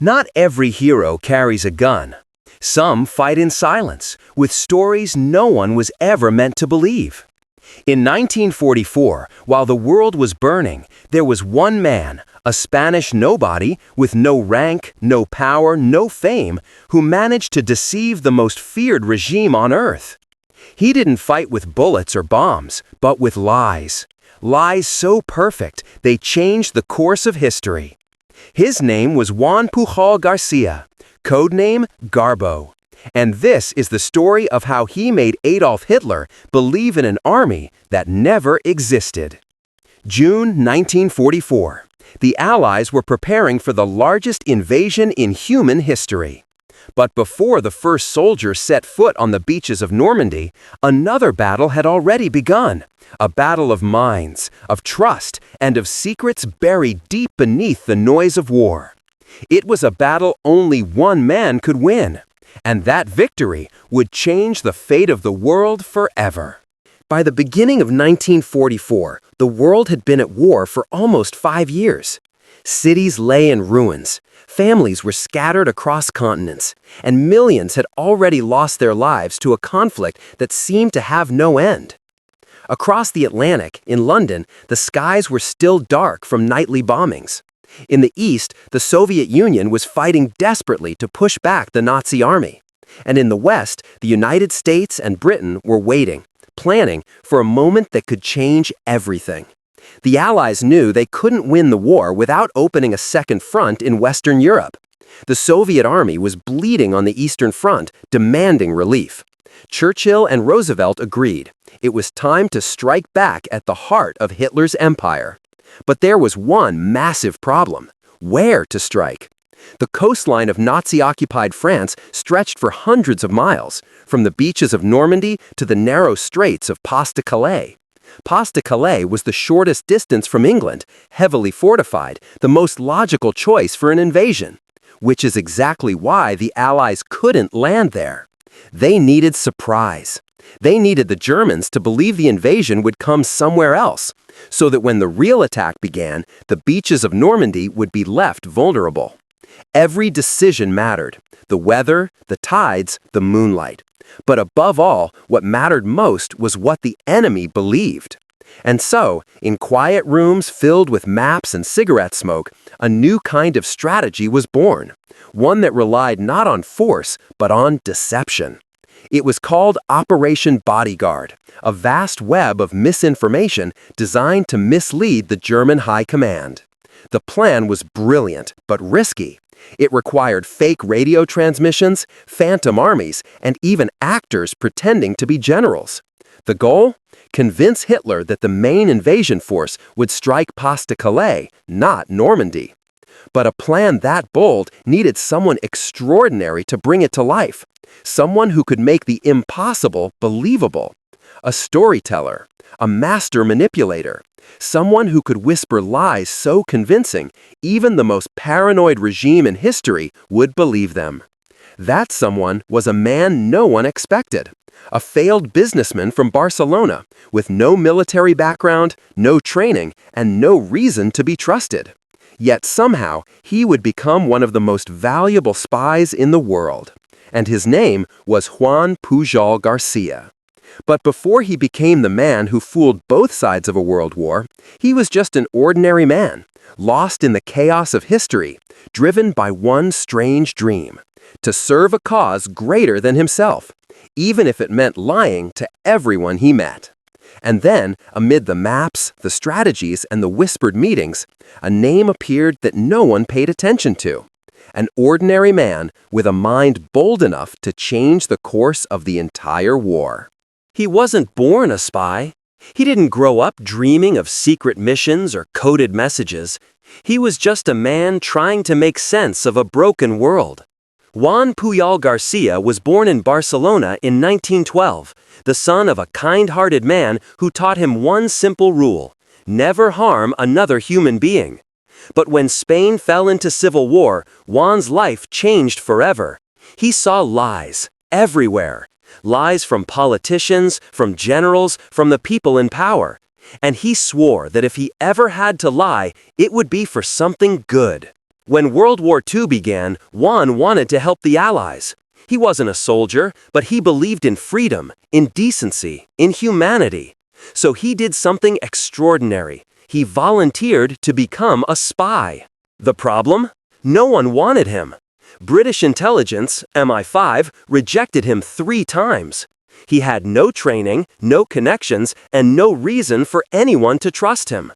Not every hero carries a gun. Some fight in silence, with stories no one was ever meant to believe. In 1944, while the world was burning, there was one man, a Spanish nobody with no rank, no power, no fame, who managed to deceive the most feared regime on earth. He didn't fight with bullets or bombs, but with lies. Lies so perfect, they changed the course of history. His name was Juan Pujol García, codename Garbo. And this is the story of how he made Adolf Hitler believe in an army that never existed. June 1944. The Allies were preparing for the largest invasion in human history. But before the first soldier set foot on the beaches of Normandy, another battle had already begun. A battle of minds, of trust, and of secrets buried deep beneath the noise of war. It was a battle only one man could win, and that victory would change the fate of the world forever. By the beginning of 1944, the world had been at war for almost 5 years. Cities lay in ruins, families were scattered across continents, and millions had already lost their lives to a conflict that seemed to have no end. Across the Atlantic, in London, the skies were still dark from nightly bombings. In the east, the Soviet Union was fighting desperately to push back the Nazi army. And in the west, the United States and Britain were waiting, planning for a moment that could change everything. The Allies knew they couldn't win the war without opening a second front in Western Europe. The Soviet army was bleeding on the Eastern Front, demanding relief. Churchill and Roosevelt agreed. It was time to strike back at the heart of Hitler's empire. But there was one massive problem: where to strike. The coastline of Nazi-occupied France stretched for hundreds of miles, from the beaches of Normandy to the narrow straits of Pas-de-Calais. Pas-de-Calais was the shortest distance from England, heavily fortified, the most logical choice for an invasion. Which is exactly why the Allies couldn't land there. They needed surprise. They needed the Germans to believe the invasion would come somewhere else, so that when the real attack began, the beaches of Normandy would be left vulnerable. Every decision mattered: the weather, the tides, the moonlight. But above all, what mattered most was what the enemy believed. And so, in quiet rooms filled with maps and cigarette smoke, a new kind of strategy was born, one that relied not on force, but on deception. It was called Operation Bodyguard, a vast web of misinformation designed to mislead the German High Command. The plan was brilliant, but risky. It required fake radio transmissions, phantom armies, and even actors pretending to be generals. The goal? Convince Hitler that the main invasion force would strike Pas-de-Calais, not Normandy. But a plan that bold needed someone extraordinary to bring it to life. Someone who could make the impossible believable. A storyteller, a master manipulator, someone who could whisper lies so convincing, even the most paranoid regime in history would believe them. That someone was a man no one expected. A failed businessman from Barcelona, with no military background, no training, and no reason to be trusted. Yet somehow, he would become one of the most valuable spies in the world. And his name was Juan Pujol García. But before he became the man who fooled both sides of a world war, he was just an ordinary man, lost in the chaos of history, driven by one strange dream: to serve a cause greater than himself, even if it meant lying to everyone he met. And then, amid the maps, the strategies, and the whispered meetings, a name appeared that no one paid attention to. An ordinary man with a mind bold enough to change the course of the entire war. He wasn't born a spy. He didn't grow up dreaming of secret missions or coded messages. He was just a man trying to make sense of a broken world. Juan Pujol García was born in Barcelona in 1912, the son of a kind-hearted man who taught him one simple rule: never harm another human being. But when Spain fell into civil war, Juan's life changed forever. He saw lies everywhere. Lies from politicians, from generals, from the people in power. And he swore that if he ever had to lie, it would be for something good. When World War II began, Juan wanted to help the Allies. He wasn't a soldier, but he believed in freedom, in decency, in humanity. So he did something extraordinary. He volunteered to become a spy. The problem? No one wanted him. British intelligence, MI5, rejected him 3 times. He had no training, no connections, and no reason for anyone to trust him.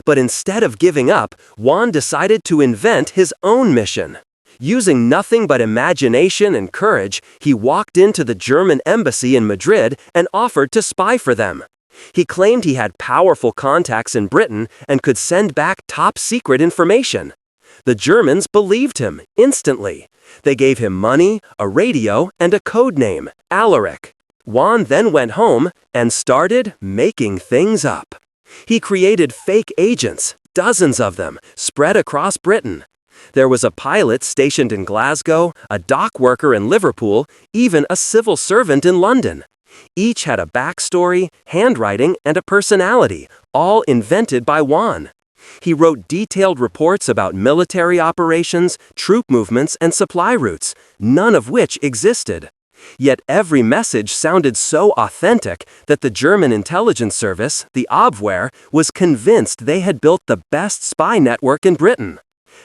But instead of giving up, Juan decided to invent his own mission. Using nothing but imagination and courage, he walked into the German embassy in Madrid and offered to spy for them. He claimed he had powerful contacts in Britain and could send back top-secret information. The Germans believed him instantly. They gave him money, a radio, and a code name, Alaric. Juan then went home and started making things up. He created fake agents, dozens of them, spread across Britain. There was a pilot stationed in Glasgow, a dock worker in Liverpool, even a civil servant in London. Each had a backstory, handwriting, and a personality, all invented by Juan. He wrote detailed reports about military operations, troop movements, and supply routes, none of which existed. Yet every message sounded so authentic that the German intelligence service, the Abwehr, was convinced they had built the best spy network in Britain.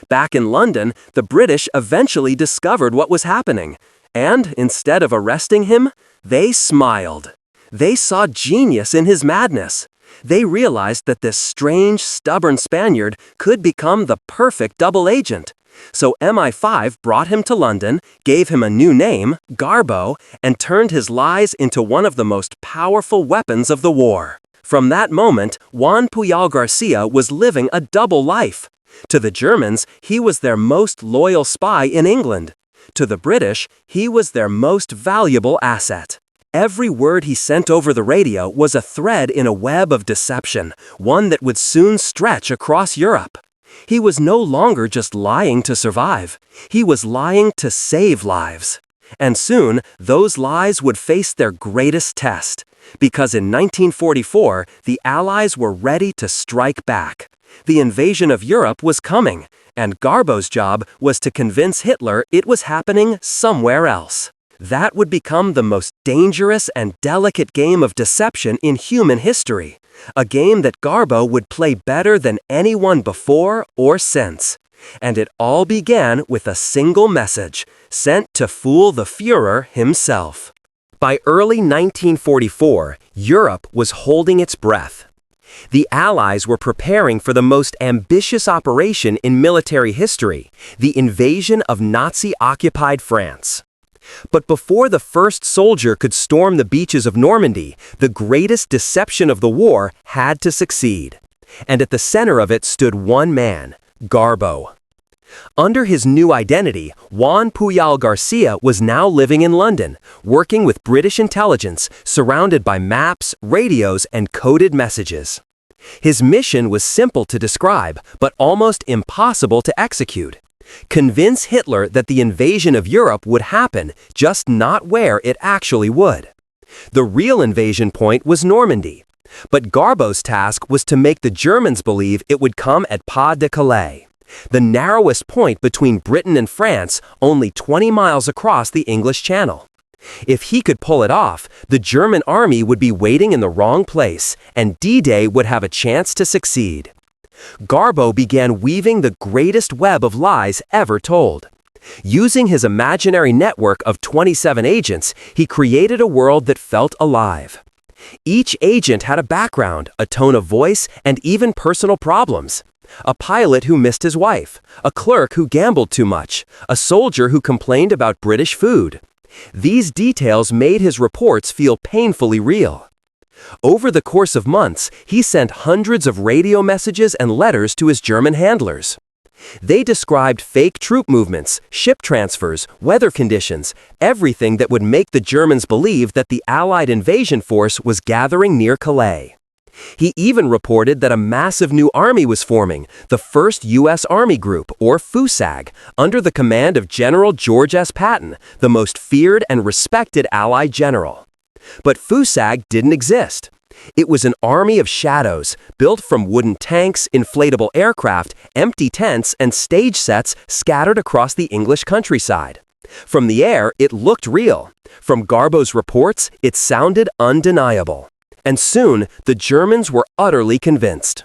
Back in London, the British eventually discovered what was happening, and instead of arresting him, they smiled. They saw genius in his madness. They realized that this strange, stubborn Spaniard could become the perfect double agent. So MI5 brought him to London, gave him a new name, Garbo, and turned his lies into one of the most powerful weapons of the war. From that moment, Juan Pujol García was living a double life. To the Germans, he was their most loyal spy in England. To the British, he was their most valuable asset. Every word he sent over the radio was a thread in a web of deception, one that would soon stretch across Europe. He was no longer just lying to survive. He was lying to save lives. And soon, those lies would face their greatest test. Because in 1944, the Allies were ready to strike back. The invasion of Europe was coming, and Garbo's job was to convince Hitler it was happening somewhere else. That would become the most dangerous and delicate game of deception in human history, a game that Garbo would play better than anyone before or since. And it all began with a single message, sent to fool the Führer himself. By early 1944, Europe was holding its breath. The Allies were preparing for the most ambitious operation in military history, the invasion of Nazi-occupied France. But before the first soldier could storm the beaches of Normandy, the greatest deception of the war had to succeed. And at the center of it stood one man, Garbo. Under his new identity, Juan Pujol García was now living in London, working with British intelligence, surrounded by maps, radios, and coded messages. His mission was simple to describe, but almost impossible to execute. Convince Hitler that the invasion of Europe would happen, just not where it actually would. The real invasion point was Normandy. But Garbo's task was to make the Germans believe it would come at Pas de Calais, the narrowest point between Britain and France, only 20 miles across the English Channel. If he could pull it off, the German army would be waiting in the wrong place, and D-Day would have a chance to succeed. Garbo began weaving the greatest web of lies ever told. Using his imaginary network of 27 agents, he created a world that felt alive. Each agent had a background, a tone of voice, and even personal problems. A pilot who missed his wife, a clerk who gambled too much, a soldier who complained about British food. These details made his reports feel painfully real. Over the course of months, he sent hundreds of radio messages and letters to his German handlers. They described fake troop movements, ship transfers, weather conditions, everything that would make the Germans believe that the Allied invasion force was gathering near Calais. He even reported that a massive new army was forming, the 1st U.S. Army Group, or FUSAG, under the command of General George S. Patton, the most feared and respected Allied general. But FUSAG didn't exist. It was an army of shadows, built from wooden tanks, inflatable aircraft, empty tents, and stage sets scattered across the English countryside. From the air, it looked real. From Garbo's reports, it sounded undeniable. And soon, the Germans were utterly convinced.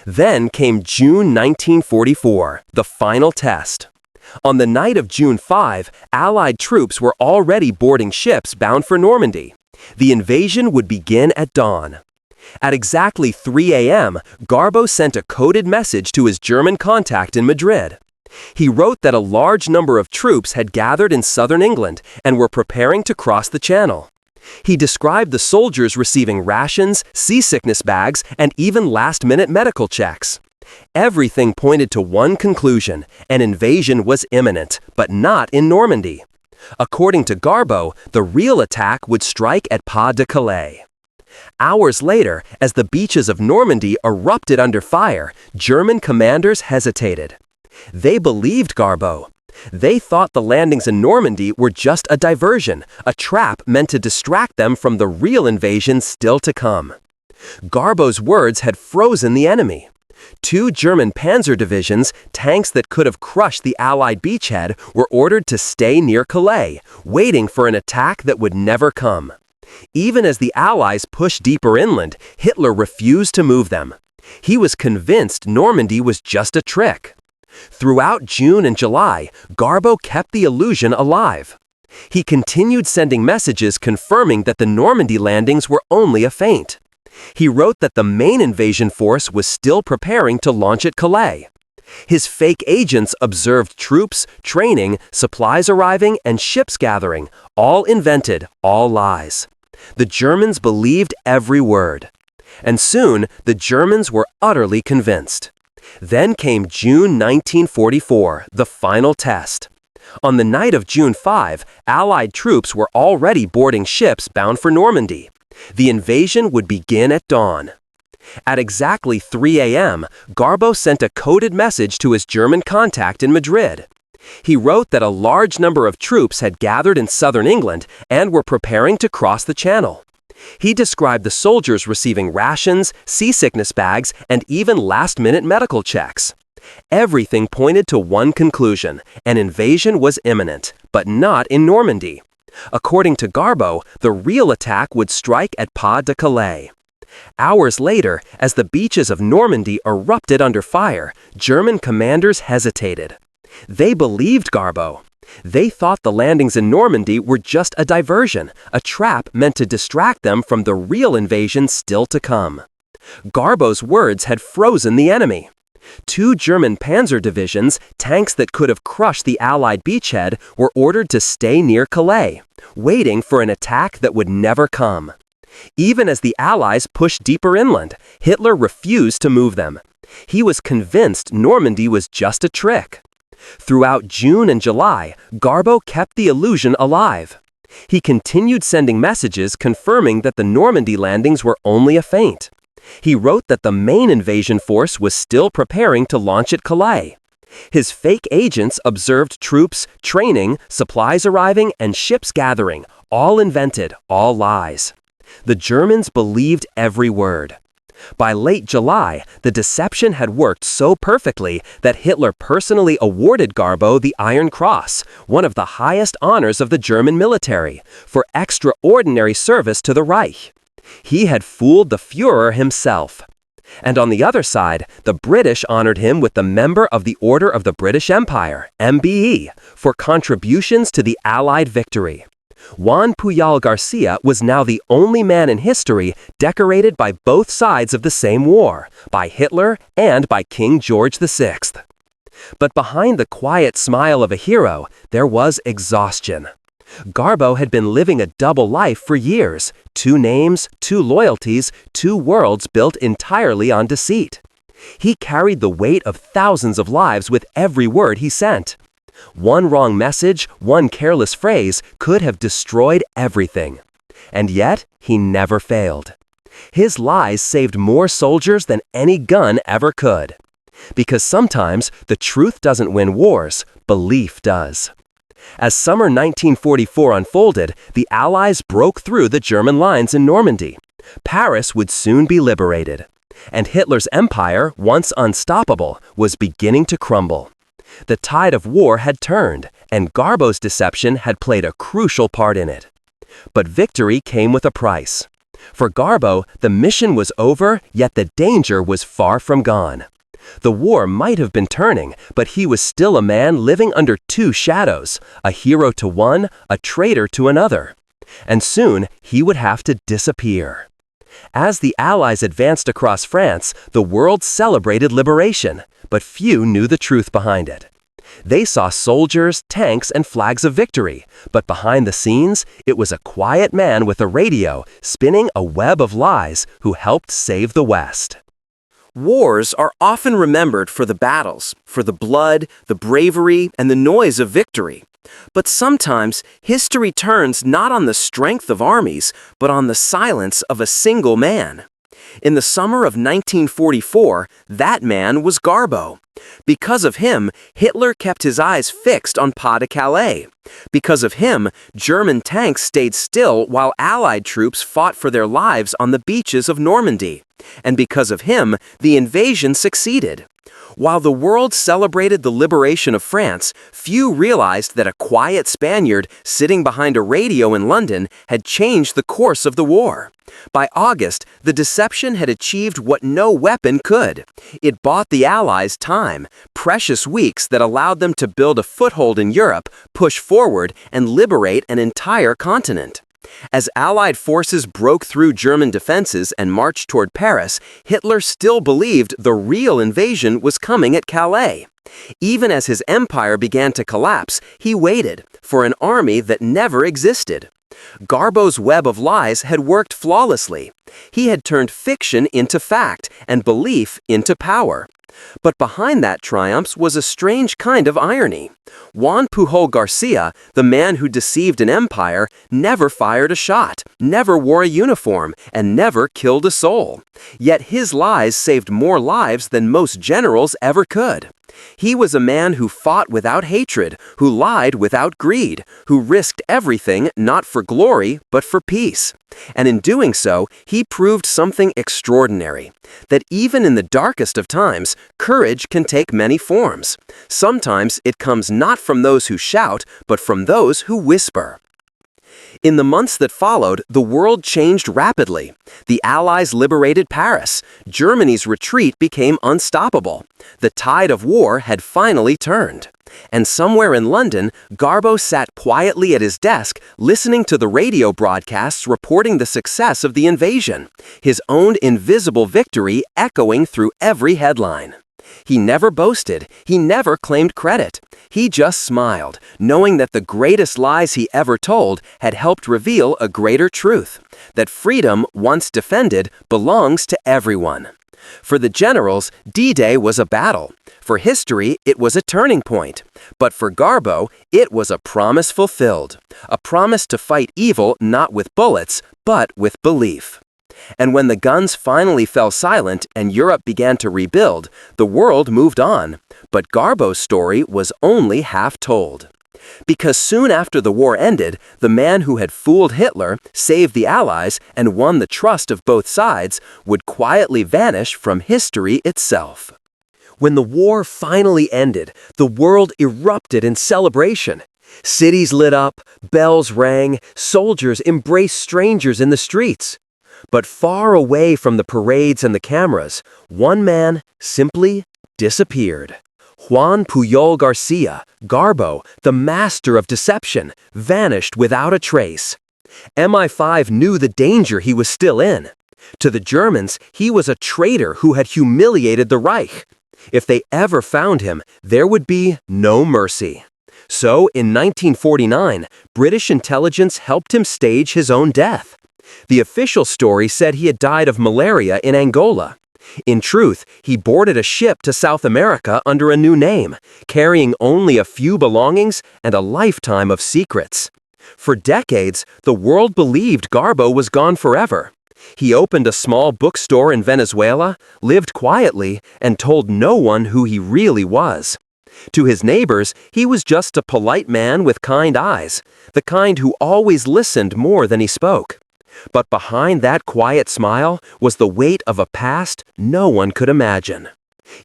Then came June 1944, the final test. On the night of June 5, Allied troops were already boarding ships bound for Normandy. The invasion would begin at dawn. At exactly 3 a.m., Garbo sent a coded message to his German contact in Madrid. He wrote that a large number of troops had gathered in southern England and were preparing to cross the Channel. He described the soldiers receiving rations, seasickness bags, and even last-minute medical checks. Everything pointed to one conclusion: an invasion was imminent, but not in Normandy. According to Garbo, the real attack would strike at Pas de Calais. Hours later, as the beaches of Normandy erupted under fire, German commanders hesitated. They believed Garbo. They thought the landings in Normandy were just a diversion, a trap meant to distract them from the real invasion still to come. Garbo's words had frozen the enemy. 2 German panzer divisions, tanks that could have crushed the Allied beachhead, were ordered to stay near Calais, waiting for an attack that would never come. Even as the Allies pushed deeper inland, Hitler refused to move them. He was convinced Normandy was just a trick. Throughout June and July, Garbo kept the illusion alive. He continued sending messages confirming that the Normandy landings were only a feint. He wrote that the main invasion force was still preparing to launch at Calais. His fake agents observed troops, training, supplies arriving, and ships gathering, all invented, all lies. The Germans believed every word. And soon, the Germans were utterly convinced. Then came June 1944, the final test. On the night of June 5, Allied troops were already boarding ships bound for Normandy. The invasion would begin at dawn. At exactly 3 a.m., Garbo sent a coded message to his German contact in Madrid. He wrote that a large number of troops had gathered in southern England and were preparing to cross the Channel. He described the soldiers receiving rations, seasickness bags, and even last-minute medical checks. Everything pointed to one conclusion: an invasion was imminent, but not in Normandy. According to Garbo, the real attack would strike at Pas de Calais. Hours later, as the beaches of Normandy erupted under fire, German commanders hesitated. They believed Garbo. They thought the landings in Normandy were just a diversion, a trap meant to distract them from the real invasion still to come. Garbo's words had frozen the enemy. 2 German panzer divisions, tanks that could have crushed the Allied beachhead, were ordered to stay near Calais, waiting for an attack that would never come. Even as the Allies pushed deeper inland, Hitler refused to move them. He was convinced Normandy was just a trick. Throughout June and July, Garbo kept the illusion alive. He continued sending messages confirming that the Normandy landings were only a feint. He wrote that the main invasion force was still preparing to launch at Calais. His fake agents observed troops, training, supplies arriving, and ships gathering, all invented, all lies. The Germans believed every word. By late July, the deception had worked so perfectly that Hitler personally awarded Garbo the Iron Cross, one of the highest honors of the German military, for extraordinary service to the Reich. He had fooled the Führer himself. And on the other side, the British honored him with the Member of the Order of the British Empire, MBE, for contributions to the Allied victory. Juan Pujol García was now the only man in history decorated by both sides of the same war, by Hitler and by King George VI. But behind the quiet smile of a hero, there was exhaustion. Garbo had been living a double life for years: 2 names, 2 loyalties, 2 worlds built entirely on deceit. He carried the weight of thousands of lives with every word he sent. One wrong message, one careless phrase could have destroyed everything. And yet, he never failed. His lies saved more soldiers than any gun ever could. Because sometimes the truth doesn't win wars, belief does. As summer 1944 unfolded, the Allies broke through the German lines in Normandy. Paris would soon be liberated, and Hitler's empire, once unstoppable, was beginning to crumble. The tide of war had turned, and Garbo's deception had played a crucial part in it. But victory came with a price. For Garbo, the mission was over, yet the danger was far from gone. The war might have been turning, but he was still a man living under two shadows, a hero to one, a traitor to another. And soon he would have to disappear. As the Allies advanced across France, the world celebrated liberation, but few knew the truth behind it. They saw soldiers, tanks, and flags of victory, but behind the scenes, it was a quiet man with a radio spinning a web of lies who helped save the West. Wars are often remembered for the battles, for the blood, the bravery, and the noise of victory. But sometimes, history turns not on the strength of armies, but on the silence of a single man. In the summer of 1944, that man was Garbo. Because of him, Hitler kept his eyes fixed on Pas-de-Calais. Because of him, German tanks stayed still while Allied troops fought for their lives on the beaches of Normandy. And because of him, the invasion succeeded. While the world celebrated the liberation of France, few realized that a quiet Spaniard sitting behind a radio in London had changed the course of the war. By August, the deception had achieved what no weapon could. It bought the Allies time, precious weeks that allowed them to build a foothold in Europe, push forward, and liberate an entire continent. As Allied forces broke through German defenses and marched toward Paris, Hitler still believed the real invasion was coming at Calais. Even as his empire began to collapse, he waited for an army that never existed. Garbo's web of lies had worked flawlessly. He had turned fiction into fact and belief into power. But behind that triumph was a strange kind of irony. Juan Pujol García, the man who deceived an empire, never fired a shot, never wore a uniform, and never killed a soul. Yet his lies saved more lives than most generals ever could. He was a man who fought without hatred, who lied without greed, who risked everything not for glory but for peace. And in doing so, he proved something extraordinary, that even in the darkest of times, courage can take many forms. Sometimes it comes not from those who shout, but from those who whisper. In the months that followed, the world changed rapidly. The Allies liberated Paris. Germany's retreat became unstoppable. The tide of war had finally turned. And somewhere in London, Garbo sat quietly at his desk, listening to the radio broadcasts reporting the success of the invasion, his own invisible victory echoing through every headline. He never boasted, he never claimed credit. He just smiled, knowing that the greatest lies he ever told had helped reveal a greater truth, that freedom, once defended, belongs to everyone. For the generals, D-Day was a battle. For history, it was a turning point. But for Garbo, it was a promise fulfilled, a promise to fight evil not with bullets, but with belief. And when the guns finally fell silent and Europe began to rebuild, the world moved on. But Garbo's story was only half told. Because soon after the war ended, the man who had fooled Hitler, saved the Allies, and won the trust of both sides would quietly vanish from history itself. When the war finally ended, the world erupted in celebration. Cities lit up, bells rang, soldiers embraced strangers in the streets. But far away from the parades and the cameras, one man simply disappeared. Juan Pujol García, Garbo, the master of deception, vanished without a trace. MI5 knew the danger he was still in. To the Germans, he was a traitor who had humiliated the Reich. If they ever found him, there would be no mercy. So, in 1949, British intelligence helped him stage his own death. The official story said he had died of malaria in Angola. In truth, he boarded a ship to South America under a new name, carrying only a few belongings and a lifetime of secrets. For decades, the world believed Garbo was gone forever. He opened a small bookstore in Venezuela, lived quietly, and told no one who he really was. To his neighbors, he was just a polite man with kind eyes, the kind who always listened more than he spoke. But behind that quiet smile was the weight of a past no one could imagine.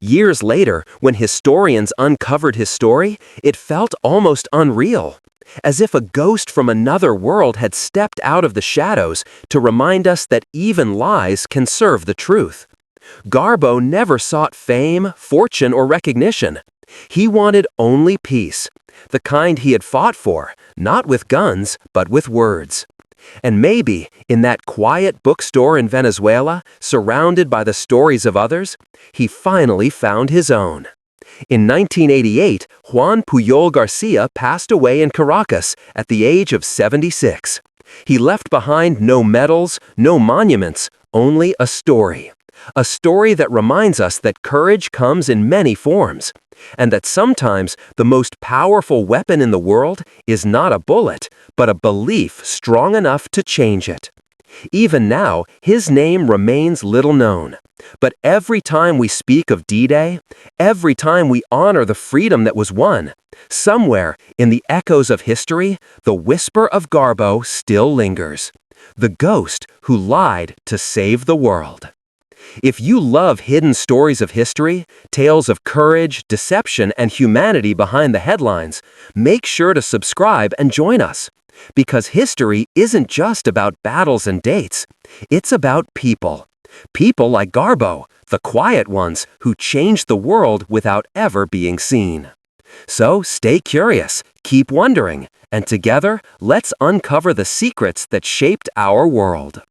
Years later, when historians uncovered his story, it felt almost unreal, as if a ghost from another world had stepped out of the shadows to remind us that even lies can serve the truth. Garbo never sought fame, fortune, or recognition. He wanted only peace, the kind he had fought for, not with guns, but with words. And maybe, in that quiet bookstore in Venezuela, surrounded by the stories of others, he finally found his own. In 1988, Juan Pujol García passed away in Caracas at the age of 76. He left behind no medals, no monuments, only a story. A story that reminds us that courage comes in many forms, and that sometimes the most powerful weapon in the world is not a bullet, but a belief strong enough to change it. Even now, his name remains little known. But every time we speak of D-Day, every time we honor the freedom that was won, somewhere in the echoes of history, the whisper of Garbo still lingers. The ghost who lied to save the world. If you love hidden stories of history, tales of courage, deception, and humanity behind the headlines, make sure to subscribe and join us. Because history isn't just about battles and dates. It's about people. People like Garbo, the quiet ones who changed the world without ever being seen. So stay curious, keep wondering, and together, let's uncover the secrets that shaped our world.